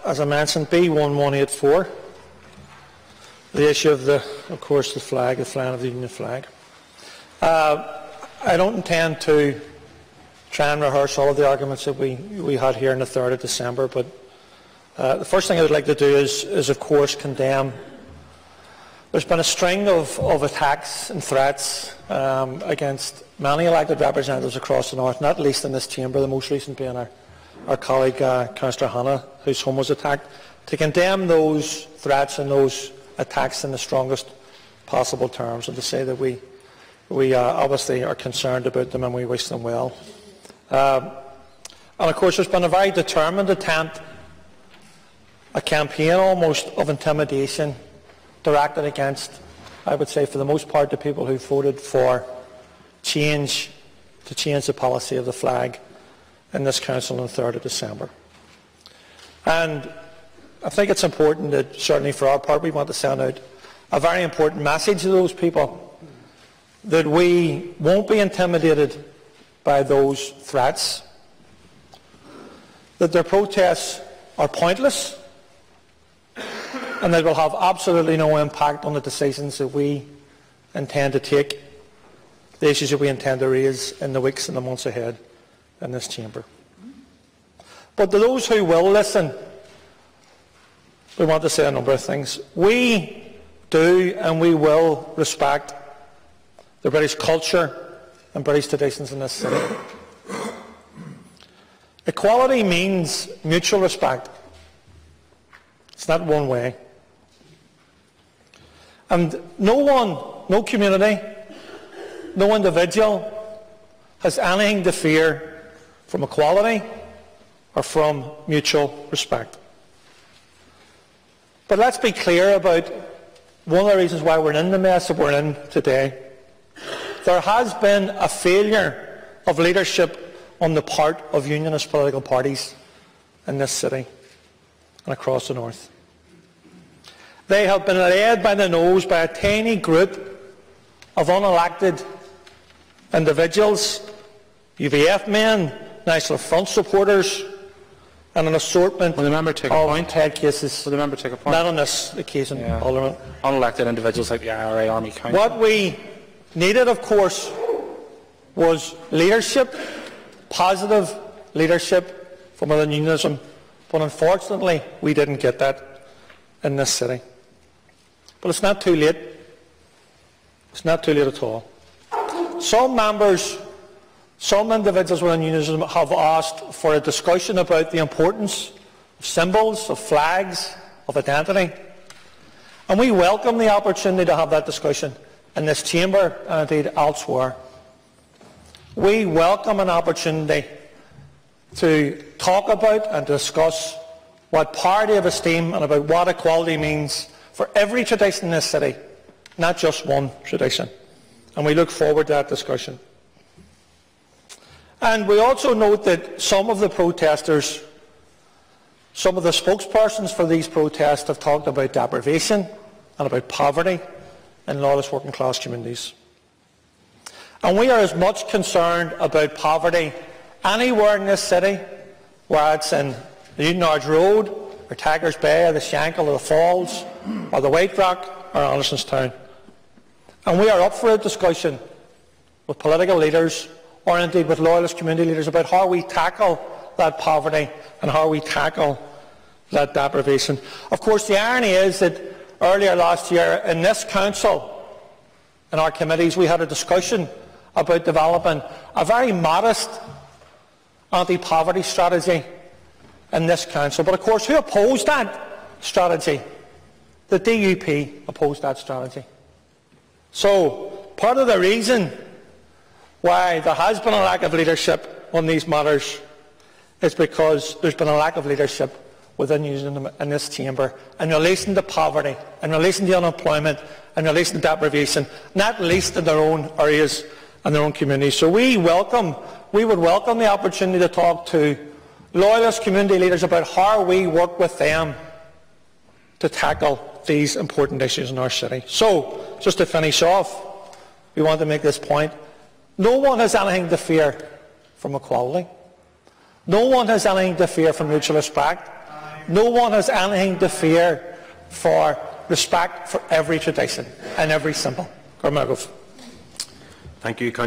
as I mentioned, B1184, the issue of course, the flag, the flying of the Union flag. I don't intend to try and rehearse all of the arguments that we had here on the 3rd of December, but the first thing I would like to do is of course, condemn. There's been a string of attacks and threats against many elected representatives across the North, not least in this chamber, the most recent being our colleague Councillor Hanna, whose home was attacked. To condemn those threats and those attacks in the strongest possible terms, and to say that we obviously are concerned about them and we wish them well. And of course there's been a very determined attempt, a campaign almost of intimidation directed against, I would say for the most part, the people who voted for change, to change the policy of the flag in this Council on the 3rd of December. And I think it's important that, certainly for our part, we want to send out a very important message to those people that we won't be intimidated by those threats, that their protests are pointless, and that will have absolutely no impact on the decisions that we intend to take, the issues that we intend to raise in the weeks and the months ahead in this chamber. But to those who will listen, we want to say a number of things. We do and we will respect the British culture and British traditions in this city. Equality means mutual respect. It's not one way. And no community, no individual has anything to fear from equality or from mutual respect. But let's be clear about one of the reasons why we're in the mess that we're in today. There has been a failure of leadership on the part of unionist political parties in this city and across the North. They have been led by the nose by a tiny group of unelected individuals, UVF men, National Front supporters, and an assortment of head cases. Will the member take a point? Not on this occasion, yeah. Alderman. Unelected individuals like the IRA Army Council. What we needed, of course, was leadership, positive leadership from within unionism, but unfortunately we didn't get that in this city. But it's not too late. It's not too late at all. Some members, some individuals within unionism have asked for a discussion about the importance of symbols, of flags, of identity. And we welcome the opportunity to have that discussion in this chamber and indeed elsewhere. We welcome an opportunity to talk about and discuss what parity of esteem and about what equality means for every tradition in this city, not just one tradition. And we look forward to that discussion. And we also note that some of the protesters, some of the spokespersons for these protests have talked about deprivation and about poverty in lawless working class communities. And we are as much concerned about poverty anywhere in this city, whether it's in the Newton Arch Road, or Tigers Bay, or the Shankill, or the Falls, or the White Rock, or Andersonstown. And we are up for a discussion with political leaders, or indeed with loyalist community leaders, about how we tackle that poverty and how we tackle that deprivation. Of course, the irony is that earlier last year in this council, in our committees, we had a discussion about developing a very modest anti-poverty strategy in this council. But of course, who opposed that strategy? The DUP opposed that strategy. So part of the reason why there has been a lack of leadership on these matters is because there's been a lack of leadership within unionism in this chamber in relation to poverty, in relation to unemployment, in relation to deprivation, not least in their own areas and their own communities. So we would welcome the opportunity to talk to loyalist community leaders about how we work with them to tackle these important issues in our city. So, just to finish off, we want to make this point. No one has anything to fear from equality. No one has anything to fear from mutual respect. no one has anything to fear for respect for every tradition and every symbol. Thank you, Councillor.